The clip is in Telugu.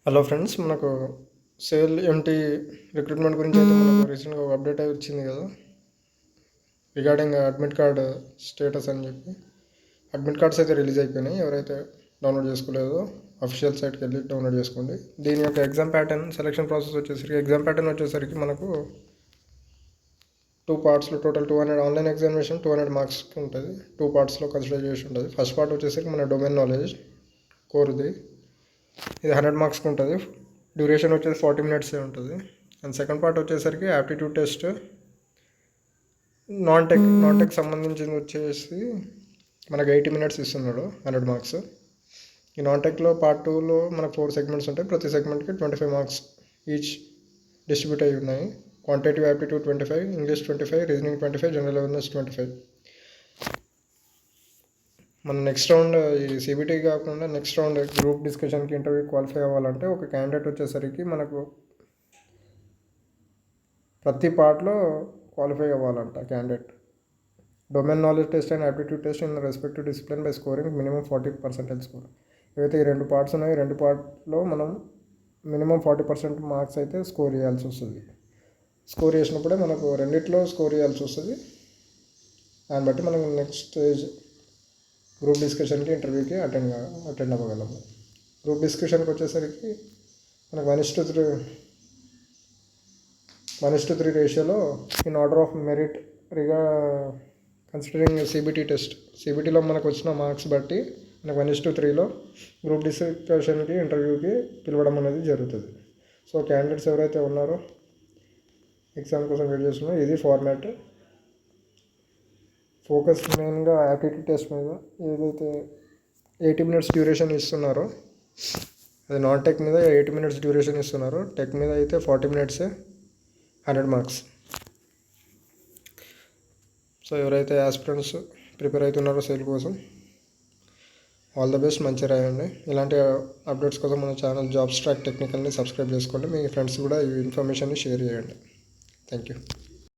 హలో ఫ్రెండ్స్, మనకు సేల్ ఎంటీ రిక్రూట్మెంట్ గురించి అయితే మనకు రీసెంట్గా ఒక అప్డేట్ అయితే వచ్చింది కదా, రిగార్డింగ్ అడ్మిట్ కార్డ్ స్టేటస్ అని చెప్పి. అడ్మిట్ కార్డ్స్ అయితే రిలీజ్ అయిపోయినాయి. ఎవరైతే డౌన్లోడ్ చేసుకోలేదో అఫీషియల్ సైట్కి వెళ్ళి డౌన్లోడ్ చేసుకోండి. దీని యొక్క ఎగ్జామ్ ప్యాటర్న్, సెలక్షన్ ప్రాసెస్ వచ్చేసరికి మనకు 2 పార్ట్స్లో టోటల్ 200 ఆన్లైన్ ఎగ్జామినేషన్ 200 మార్క్స్కి ఉంటుంది. 2 పార్ట్స్లో కన్సిడర్ చేసి ఉంటుంది. ఫస్ట్ పార్ట్ వచ్చేసరికి మన డొమైన్ నాలెడ్జ్ కోర్ది, ఇది 100 మార్క్స్కి ఉంటుంది. డ్యూరేషన్ వచ్చేసి 40 మినిట్సే ఉంటుంది. అండ్ సెకండ్ పార్ట్ వచ్చేసరికి యాప్టిట్యూడ్ టెస్ట్, నాన్ టెక్ సంబంధించింది వచ్చేసి మనకు 80 మినిట్స్ ఇస్తున్నాడు, 100 మార్క్స్. ఈ నాన్ టెక్లో పార్ట్ 2లో మనకు 4 సెగ్మెంట్స్ ఉంటాయి. ప్రతి సెగ్మెంట్కి 25 మార్క్స్ ఈచ్ డిస్ట్రిబ్యూట్ అయ్యి ఉన్నాయి. Quantitative aptitude 25, English 25, reasoning 25, general awareness 25. మన నెక్స్ట్ రౌండ్ ఈ సిబిటీ కాకుండా నెక్స్ట్ రౌండ్ గ్రూప్ డిస్కషన్కి ఇంటర్వ్యూ క్వాలిఫై అవ్వాలంటే ఒక క్యాండిడేట్ వచ్చేసరికి మనకు ప్రతి పార్ట్లో క్వాలిఫై అవ్వాలంట candidate. Domain knowledge test and aptitude test in respective discipline by scoring minimum 40% score. ఏవైతే ఈ 2 పార్ట్స్ ఉన్నాయో 2 పార్ట్లో మనం మినిమం 40% మార్క్స్ అయితే స్కోర్ చేయాల్సి వస్తుంది. స్కోర్ చేసినప్పుడే మనకు రెండిట్లో స్కోర్ చేయాల్సి వస్తుంది. దాన్ని బట్టి మనం నెక్స్ట్ స్టేజ్ గ్రూప్ డిస్కషన్కి ఇంటర్వ్యూకి అటెండ్ అవ్వగలము. గ్రూప్ డిస్కషన్కి వచ్చేసరికి మనకు 1:3 రేషియోలో in order of merit considering CBT test, సిబిటీలో మనకు వచ్చిన మార్క్స్ బట్టి మనకు 1:3లో గ్రూప్ డిస్కషన్కి ఇంటర్వ్యూకి పిలవడం అనేది జరుగుతుంది. సో క్యాండిడేట్స్ ఎవరైతే ఉన్నారో ఎగ్జామ్ కోసం వెయిట్ చేస్తున్నారో ఇది ఫార్మాట్. ఫోకస్ మెయిన్గా యాప్టిట్యూడ్ టెస్ట్ మీద. ఏదైతే 80 మినిట్స్ డ్యూరేషన్ ఇస్తున్నారో అది నాన్ టెక్ మీద 80 మినిట్స్ డ్యూరేషన్ ఇస్తున్నారో, టెక్ మీద అయితే 40 మినిట్సే, 100 మార్క్స్. సో ఎవరైతే ఆస్పిరెంట్స్ ప్రిపేర్ అవుతున్నారో సేల్ కోసం ఆల్ ద బెస్ట్, మంచిగా రాయండి. ఇలాంటి అప్డేట్స్ కోసం మన ఛానల్ జాబ్స్ ట్రాక్ టెక్నికల్ని సబ్స్క్రైబ్ చేసుకోండి. మీ ఫ్రెండ్స్ కూడా ఈ ఇన్ఫర్మేషన్ని షేర్ చేయండి. Thank you.